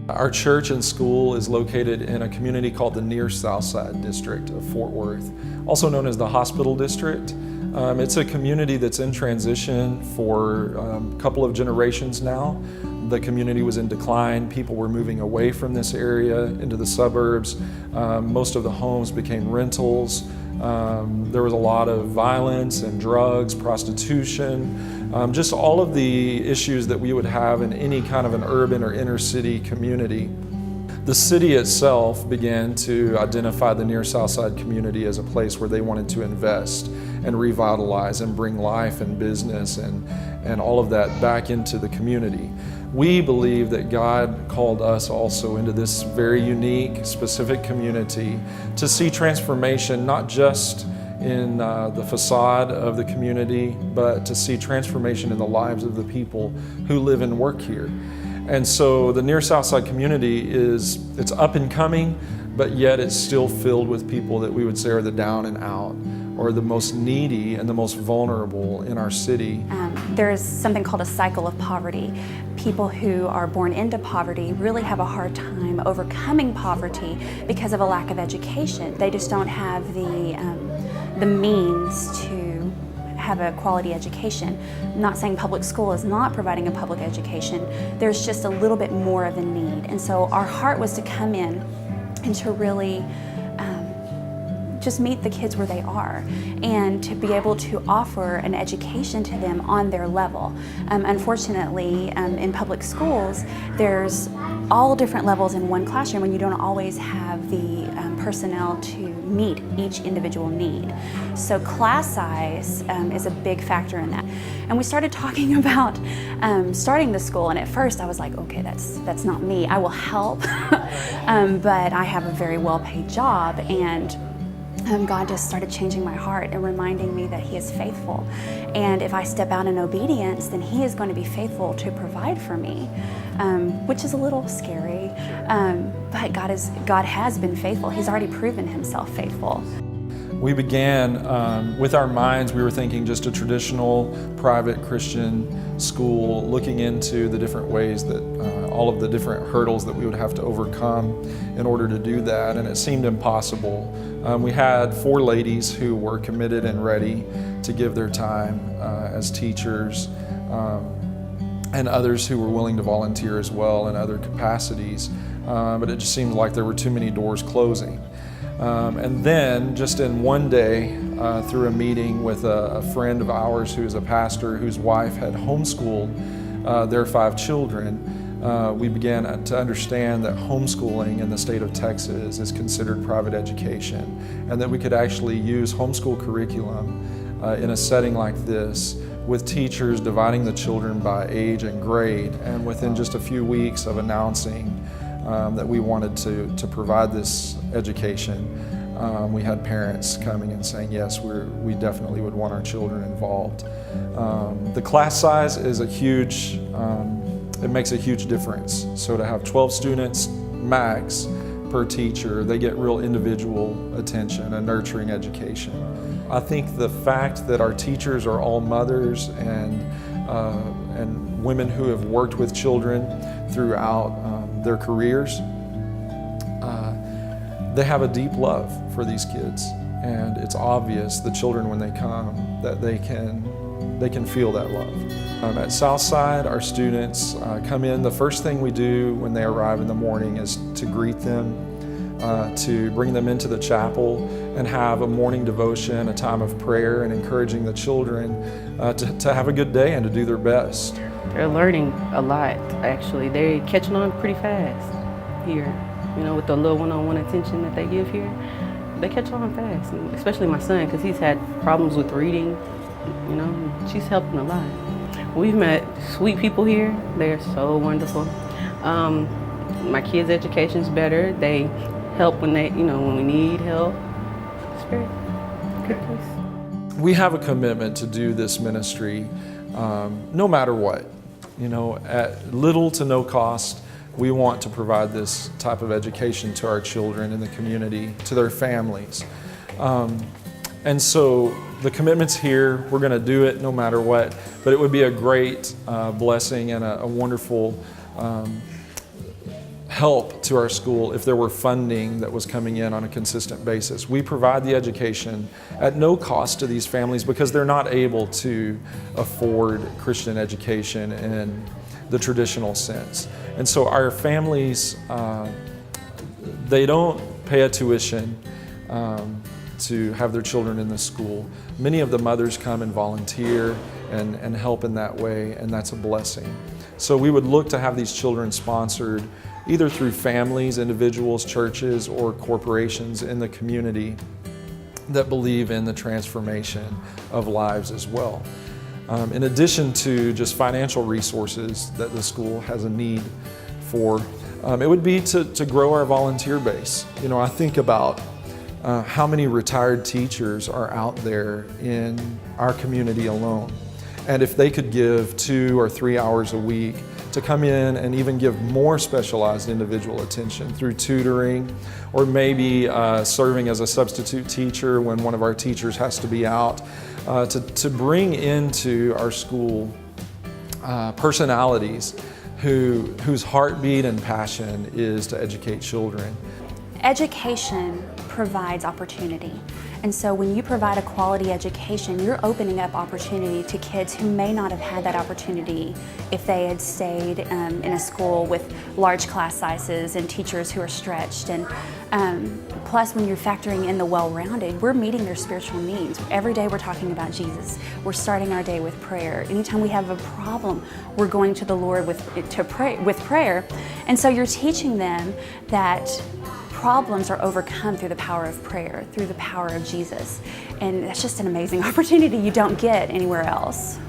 Our church and school is located in a community called the near Southside district of Fort Worth, also known as the Hospital District. It's a community that's in transition for a couple of generations now. The community was in decline. People were moving away from this area into the suburbs. Most of the homes became rentals. There was a lot of violence and drugs, prostitution, just all of the issues that we would have in any kind of an urban or inner city community. The city itself began to identify the near Southside community as a place where they wanted to invest and revitalize and bring life and business and all of that back into the community. We believe that God called us also into this very unique, specific community to see transformation, not just in the facade of the community, but to see transformation in the lives of the people who live and work here. And so the near Southside community it's up and coming, but yet it's still filled with people that we would say are the down and out, or the most needy and the most vulnerable in our city. There's something called a cycle of poverty. People who are born into poverty really have a hard time overcoming poverty because of a lack of education. They just don't have the means to have a quality education. I'm not saying public school is not providing a public education. There's just a little bit more of a need. And so our heart was to come in and to really just meet the kids where they are and to be able to offer an education to them on their level. Unfortunately, in public schools, there's all different levels in one classroom and you don't always have the personnel to meet each individual need. So class size is a big factor in that. And we started talking about starting the school, and at first I was like, okay, that's not me. I will help, but I have a very well-paid job, and God just started changing my heart and reminding me that He is faithful. And if I step out in obedience, then He is going to be faithful to provide for me, which is a little scary. But God has been faithful. He's already proven Himself faithful. We began with our minds, we were thinking just a traditional private Christian school, looking into the different ways that all of the different hurdles that we would have to overcome in order to do that, and it seemed impossible. We had 4 ladies who were committed and ready to give their time as teachers, and others who were willing to volunteer as well in other capacities, but it just seemed like there were too many doors closing. And then, just in one day, through a meeting with a friend of ours who is a pastor whose wife had homeschooled their 5 children, we began to understand that homeschooling in the state of Texas is considered private education, and that we could actually use homeschool curriculum in a setting like this, with teachers dividing the children by age and grade. And within just a few weeks of announcing that we wanted to provide this education, we had parents coming and saying, yes, we definitely would want our children involved. The class size is it makes a huge difference. So to have 12 students max per teacher, they get real individual attention, a nurturing education. I think the fact that our teachers are all mothers and women who have worked with children throughout their careers, they have a deep love for these kids, and it's obvious, the children when they come, that they can feel that love. At Southside, our students come in. The first thing we do when they arrive in the morning is to greet them, to bring them into the chapel and have a morning devotion, a time of prayer, and encouraging the children to have a good day and to do their best. They're learning a lot, actually. They're catching on pretty fast here. You know, with the little one-on-one attention that they give here, they catch on fast, and especially my son, because he's had problems with reading. You know, she's helping a lot. We've met sweet people here. They're so wonderful. My kids' education's better. They help when when we need help. It's a very good place. We have a commitment to do this ministry no matter what. You know, at little to no cost, we want to provide this type of education to our children in the community, to their families. And so the commitment's here. We're going to do it no matter what, but it would be a great blessing and a wonderful help to our school if there were funding that was coming in on a consistent basis. We provide the education at no cost to these families because they're not able to afford Christian education in the traditional sense. And so our families, they don't pay a tuition to have their children in the school. Many of the mothers come and volunteer and help in that way, and that's a blessing. So we would look to have these children sponsored either through families, individuals, churches, or corporations in the community that believe in the transformation of lives as well. In addition to just financial resources that the school has a need for, it would be to grow our volunteer base. You know, I think about how many retired teachers are out there in our community alone. And if they could give 2 or 3 hours a week to come in and even give more specialized individual attention through tutoring, or maybe serving as a substitute teacher when one of our teachers has to be out, to bring into our school personalities whose heartbeat and passion is to educate children. Education provides opportunity. And so when you provide a quality education, you're opening up opportunity to kids who may not have had that opportunity if they had stayed in a school with large class sizes and teachers who are stretched. And plus, when you're factoring in the well-rounded, we're meeting their spiritual needs. Every day we're talking about Jesus. We're starting our day with prayer. Anytime we have a problem, we're going to the Lord with prayer. And so you're teaching them that problems are overcome through the power of prayer, through the power of Jesus. And that's just an amazing opportunity you don't get anywhere else.